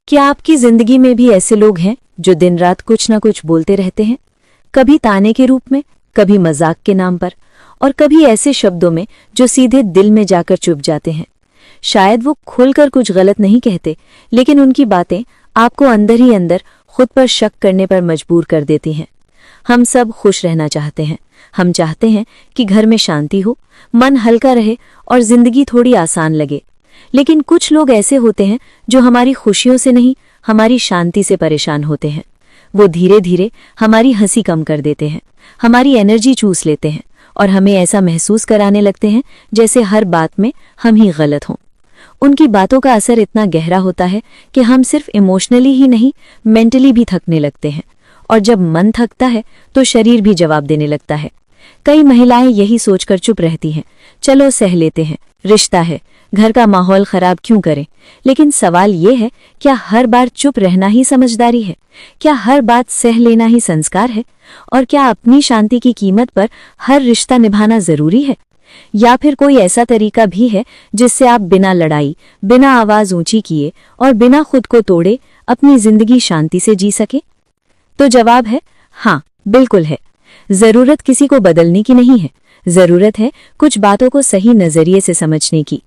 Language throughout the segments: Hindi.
क्या आपकी जिंदगी में भी ऐसे लोग हैं जो दिन रात कुछ ना कुछ बोलते रहते हैं, कभी ताने के रूप में, कभी मजाक के नाम पर, और कभी ऐसे शब्दों में जो सीधे दिल में जाकर चुभ जाते हैं। शायद वो खुलकर कुछ गलत नहीं कहते, लेकिन उनकी बातें आपको अंदर ही अंदर खुद पर शक करने पर मजबूर कर देती हैं। हम सब खुश रहना चाहते हैं। हम चाहते हैं कि घर में शांति हो, मन हल्का रहे और जिंदगी थोड़ी आसान लगे। लेकिन कुछ लोग ऐसे होते हैं जो हमारी खुशियों से नहीं, हमारी शांति से परेशान होते हैं। वो धीरे धीरे हमारी हंसी कम कर देते हैं, हमारी एनर्जी चूस लेते हैं और हमें ऐसा महसूस कराने लगते हैं जैसे हर बात में हम ही गलत हों। उनकी बातों का असर इतना गहरा होता है कि हम सिर्फ इमोशनली ही नहीं, मेंटली भी थकने लगते हैं। और जब मन थकता है तो शरीर भी जवाब देने लगता है। कई महिलाएं यही सोचकर चुप रहती हैं, चलो सह लेते हैं, रिश्ता है, घर का माहौल खराब क्यों करें। लेकिन सवाल ये है, क्या हर बार चुप रहना ही समझदारी है? क्या हर बात सह लेना ही संस्कार है? और क्या अपनी शांति की कीमत पर हर रिश्ता निभाना जरूरी है? या फिर कोई ऐसा तरीका भी है जिससे आप बिना लड़ाई, बिना आवाज ऊंची किए और बिना खुद को तोड़े अपनी जिंदगी शांति से जी सके? तो जवाब है हाँ, बिल्कुल है। जरूरत किसी को बदलने की नहीं है, जरूरत है कुछ बातों को सही नजरिए से समझने की।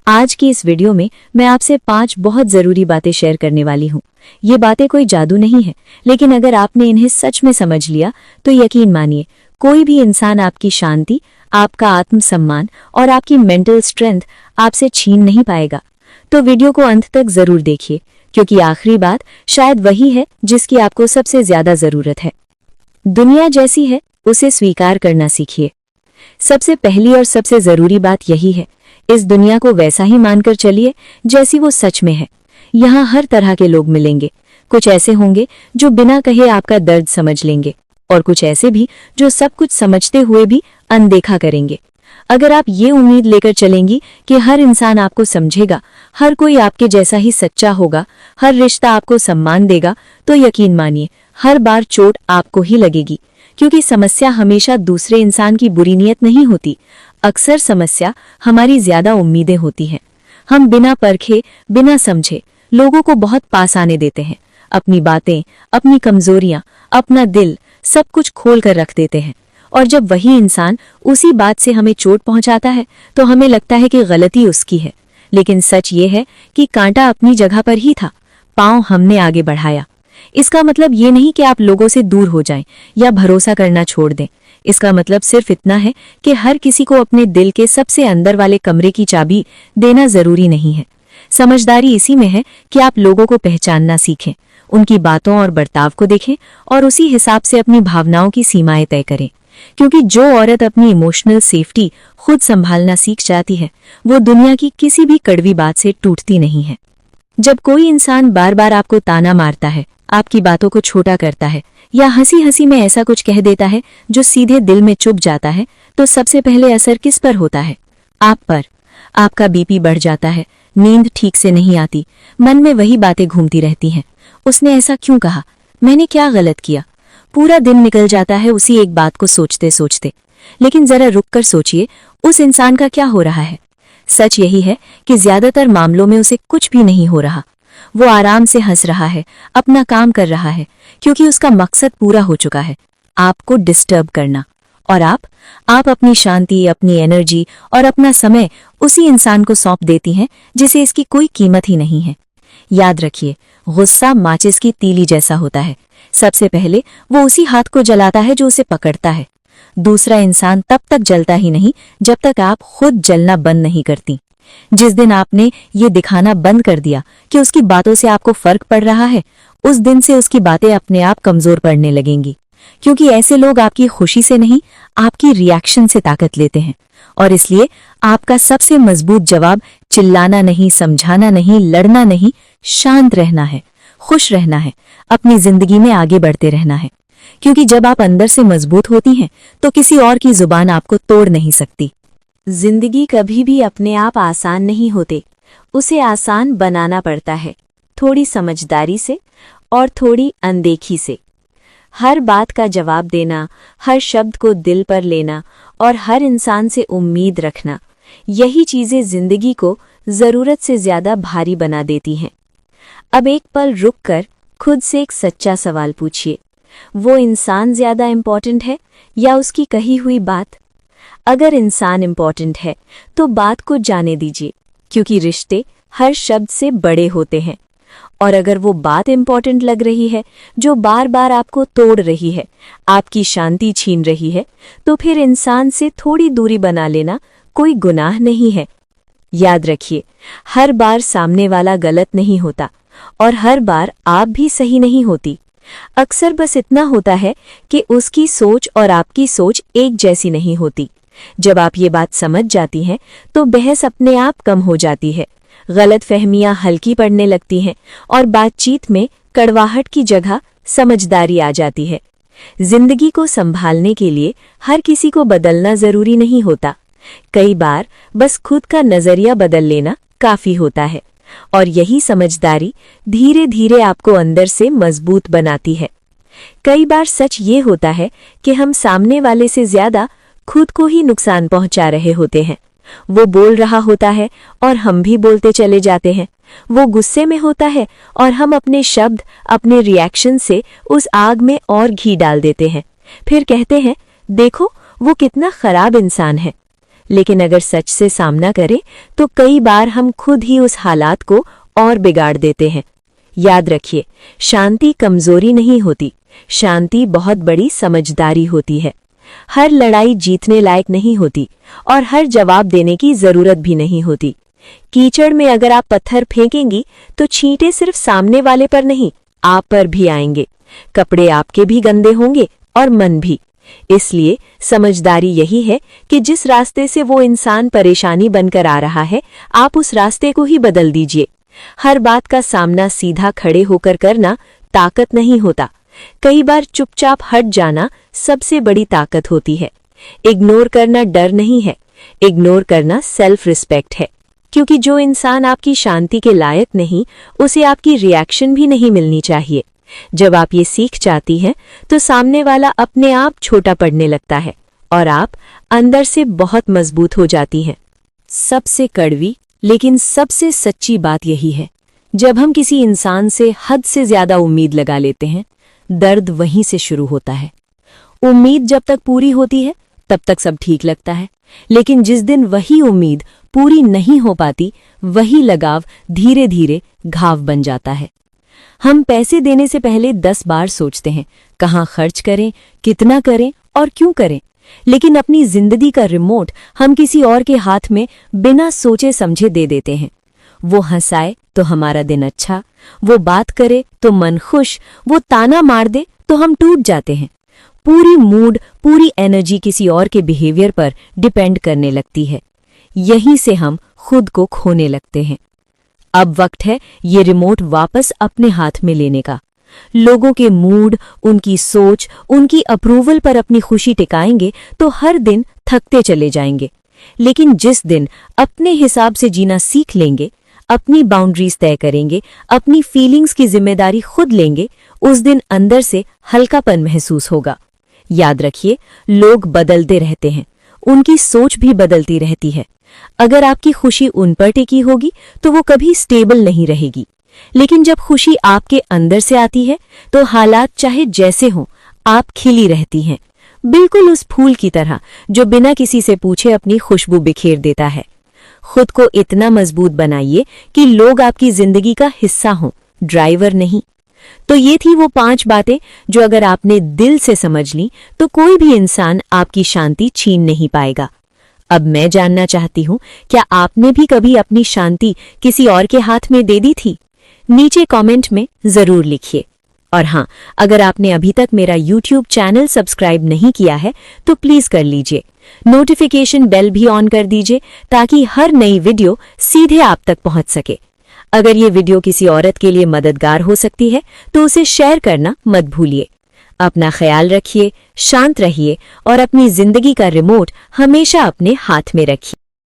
आज की इस वीडियो में मैं आपसे 5 बहुत जरूरी बातें शेयर करने वाली हूँ। ये बातें कोई जादू नहीं है, लेकिन अगर आपने इन्हें सच में समझ लिया तो यकीन मानिए, कोई भी इंसान आपकी शांति, आपका आत्मसम्मान और आपकी मेंटल स्ट्रेंथ आपसे छीन नहीं पाएगा। तो वीडियो को अंत तक जरूर देखिए, क्योंकि आखिरी बात शायद वही है जिसकी आपको सबसे ज्यादा जरूरत है। दुनिया जैसी है उसे स्वीकार करना सीखिए। सबसे पहली और सबसे जरूरी बात यही है, इस दुनिया को वैसा ही मानकर चलिए जैसी वो सच में है। यहाँ हर तरह के लोग मिलेंगे। कुछ ऐसे होंगे जो बिना कहे आपका दर्द समझ लेंगे, और कुछ ऐसे भी जो सब कुछ समझते हुए भी अनदेखा करेंगे। अगर आप ये उम्मीद लेकर चलेंगी कि हर इंसान आपको समझेगा, हर कोई आपके जैसा ही सच्चा होगा, हर रिश्ता आपको सम्मान देगा, तो यकीन मानिए हर बार चोट आपको ही लगेगी। क्योंकि समस्या हमेशा दूसरे इंसान की बुरी नीयत नहीं होती, अक्सर समस्या हमारी ज्यादा उम्मीदें होती हैं। हम बिना परखे, बिना समझे लोगों को बहुत पास आने देते हैं। अपनी बातें, अपनी कमजोरियां, अपना दिल सब कुछ खोल कर रख देते हैं। और जब वही इंसान उसी बात से हमें चोट पहुंचाता है तो हमें लगता है कि गलती उसकी है। लेकिन सच ये है कि कांटा अपनी जगह पर ही था, पांव हमने आगे बढ़ाया। इसका मतलब ये नहीं कि आप लोगों से दूर हो जाएं या भरोसा करना छोड़ दें। इसका मतलब सिर्फ इतना है कि हर किसी को अपने दिल के सबसे अंदर वाले कमरे की चाबी देना जरूरी नहीं है। समझदारी इसी में है कि आप लोगों को पहचानना सीखें, उनकी बातों और बर्ताव को देखें और उसी हिसाब से अपनी भावनाओं की सीमाएं तय करें। क्योंकि जो औरत अपनी इमोशनल सेफ्टी खुद संभालना सीख जाती है, वो दुनिया की किसी भी कड़वी बात से टूटती नहीं है। जब कोई इंसान बार बार आपको ताना मारता है, आपकी बातों को छोटा करता है या हंसी हंसी में ऐसा कुछ कह देता है जो सीधे दिल में चुभ जाता है, तो सबसे पहले असर किस पर होता है? आप पर। आपका बीपी बढ़ जाता है, नींद ठीक से नहीं आती, मन में वही बातें घूमती रहती हैं। उसने ऐसा क्यों कहा? मैंने क्या गलत किया? पूरा दिन निकल जाता है उसी एक बात को सोचते सोचते। लेकिन जरा रुक कर सोचिए, उस इंसान का क्या हो रहा है? सच यही है कि ज्यादातर मामलों में उसे कुछ भी नहीं हो रहा। वो आराम से हंस रहा है, अपना काम कर रहा है, क्योंकि उसका मकसद पूरा हो चुका है, आपको डिस्टर्ब करना। और आप अपनी शांति, अपनी एनर्जी और अपना समय उसी इंसान को सौंप देती हैं जिसे इसकी कोई कीमत ही नहीं है। याद रखिए, गुस्सा माचिस की तीली जैसा होता है। सबसे पहले वो उसी हाथ को जलाता है जो उसे पकड़ता है। दूसरा इंसान तब तक जलता ही नहीं जब तक आप खुद जलना बंद नहीं करती। जिस दिन आपने ये दिखाना बंद कर दिया कि उसकी बातों से आपको फर्क पड़ रहा है, उस दिन से उसकी बातें अपने आप कमजोर पड़ने लगेंगी। क्योंकि ऐसे लोग आपकी खुशी से नहीं, आपकी रिएक्शन से ताकत लेते हैं। और इसलिए आपका सबसे मजबूत जवाब चिल्लाना नहीं, समझाना नहीं, लड़ना नहीं, शांत रहना है, खुश रहना है, अपनी जिंदगी में आगे बढ़ते रहना है। क्योंकि जब आप अंदर से मजबूत होती हैं तो किसी और की जुबान आपको तोड़ नहीं सकती। जिंदगी कभी भी अपने आप आसान नहीं होते, उसे आसान बनाना पड़ता है, थोड़ी समझदारी से और थोड़ी अनदेखी से। हर बात का जवाब देना, हर शब्द को दिल पर लेना और हर इंसान से उम्मीद रखना, यही चीजें जिंदगी को जरूरत से ज्यादा भारी बना देती हैं। अब एक पल रुककर खुद से एक सच्चा सवाल पूछिए, वो इंसान ज्यादा इम्पोर्टेंट है या उसकी कही हुई बात? अगर इंसान इम्पोर्टेंट है तो बात को जाने दीजिए, क्योंकि रिश्ते हर शब्द से बड़े होते हैं। और अगर वो बात इम्पोर्टेंट लग रही है, जो बार बार आपको तोड़ रही है, आपकी शांति छीन रही है, तो फिर इंसान से थोड़ी दूरी बना लेना कोई गुनाह नहीं है। याद रखिए, हर बार सामने वाला गलत नहीं होता और हर बार आप भी सही नहीं होती। अक्सर बस इतना होता है कि उसकी सोच और आपकी सोच एक जैसी नहीं होती। जब आप ये बात समझ जाती हैं तो बहस अपने आप कम हो जाती है, गलतफहमियां हल्की पड़ने लगती हैं और बातचीत में कड़वाहट की जगह समझदारी आ जाती है। जिंदगी को संभालने के लिए हर किसी को बदलना जरूरी नहीं होता। कई बार बस खुद का नजरिया बदल लेना काफी होता है, और यही समझदारी धीरे धीरे आपको अंदर से मजबूत बनाती है। कई बार सच ये होता है कि हम सामने वाले से ज्यादा खुद को ही नुकसान पहुंचा रहे होते हैं। वो बोल रहा होता है और हम भी बोलते चले जाते हैं। वो गुस्से में होता है और हम अपने शब्द, अपने रिएक्शन से उस आग में और घी डाल देते हैं। फिर कहते हैं, देखो वो कितना खराब इंसान है। लेकिन अगर सच से सामना करें तो कई बार हम खुद ही उस हालात को और बिगाड़ देते हैं। याद रखिए, शांति कमजोरी नहीं होती, शांति बहुत बड़ी समझदारी होती है। हर लड़ाई जीतने लायक नहीं होती और हर जवाब देने की जरूरत भी नहीं होती। कीचड़ में अगर आप पत्थर फेंकेंगी तो छींटे सिर्फ सामने वाले पर नहीं, आप पर भी आएंगे। कपड़े आपके भी गंदे होंगे और मन भी। इसलिए समझदारी यही है कि जिस रास्ते से वो इंसान परेशानी बनकर आ रहा है, आप उस रास्ते को ही बदल दीजिए। हर बात का सामना सीधा खड़े होकर करना ताकत नहीं होता। कई बार चुपचाप हट जाना सबसे बड़ी ताकत होती है। इग्नोर करना डर नहीं है, इग्नोर करना सेल्फ रिस्पेक्ट है। क्योंकि जो इंसान आपकी शांति के लायक नहीं, उसे आपकी रिएक्शन भी नहीं मिलनी चाहिए। जब आप ये सीख जाती हैं तो सामने वाला अपने आप छोटा पड़ने लगता है और आप अंदर से बहुत मजबूत हो जाती हैं। सबसे कड़वी लेकिन सबसे सच्ची बात यही है, जब हम किसी इंसान से हद से ज्यादा उम्मीद लगा लेते हैं, दर्द वहीं से शुरू होता है। उम्मीद जब तक पूरी होती है तब तक सब ठीक लगता है, लेकिन जिस दिन वही उम्मीद पूरी नहीं हो पाती, वही लगाव धीरे धीरे घाव बन जाता है। हम पैसे देने से पहले 10 बार सोचते हैं, कहाँ खर्च करें, कितना करें और क्यों करें। लेकिन अपनी जिंदगी का रिमोट हम किसी और के हाथ में बिना सोचे समझे दे देते हैं। वो हंसाए तो हमारा दिन अच्छा, वो बात करे तो मन खुश, वो ताना मार दे तो हम टूट जाते हैं। पूरी मूड, पूरी एनर्जी किसी और के बिहेवियर पर डिपेंड करने लगती है। यहीं से हम खुद को खोने लगते हैं। अब वक्त है ये रिमोट वापस अपने हाथ में लेने का। लोगों के मूड, उनकी सोच, उनकी अप्रूवल पर अपनी खुशी टिकाएंगे तो हर दिन थकते चले जाएंगे। लेकिन जिस दिन अपने हिसाब से जीना सीख लेंगे, अपनी बाउंड्रीज तय करेंगे, अपनी फीलिंग्स की जिम्मेदारी खुद लेंगे, उस दिन अंदर से हल्कापन महसूस होगा। याद रखिए, लोग बदलते रहते हैं, उनकी सोच भी बदलती रहती है। अगर आपकी खुशी उन पर टिकी होगी तो वो कभी स्टेबल नहीं रहेगी। लेकिन जब खुशी आपके अंदर से आती है तो हालात चाहे जैसे हों, आप खिली रहती हैं, बिल्कुल उस फूल की तरह जो बिना किसी से पूछे अपनी खुशबू बिखेर देता है। खुद को इतना मजबूत बनाइए कि लोग आपकी जिंदगी का हिस्सा हों, ड्राइवर नहीं। तो ये थी वो 5 बातें जो अगर आपने दिल से समझ ली तो कोई भी इंसान आपकी शांति छीन नहीं पाएगा। अब मैं जानना चाहती हूँ, क्या आपने भी कभी अपनी शांति किसी और के हाथ में दे दी थी? नीचे कमेंट में जरूर लिखिए। और हाँ, अगर आपने अभी तक मेरा YouTube चैनल सब्सक्राइब नहीं किया है तो प्लीज कर लीजिए। नोटिफिकेशन बेल भी ऑन कर दीजिए ताकि हर नई वीडियो सीधे आप तक पहुंच सके। अगर ये वीडियो किसी औरत के लिए मददगार हो सकती है तो उसे शेयर करना मत भूलिए। अपना ख्याल रखिए, शांत रहिए और अपनी जिंदगी का रिमोट हमेशा अपने हाथ में रखिए।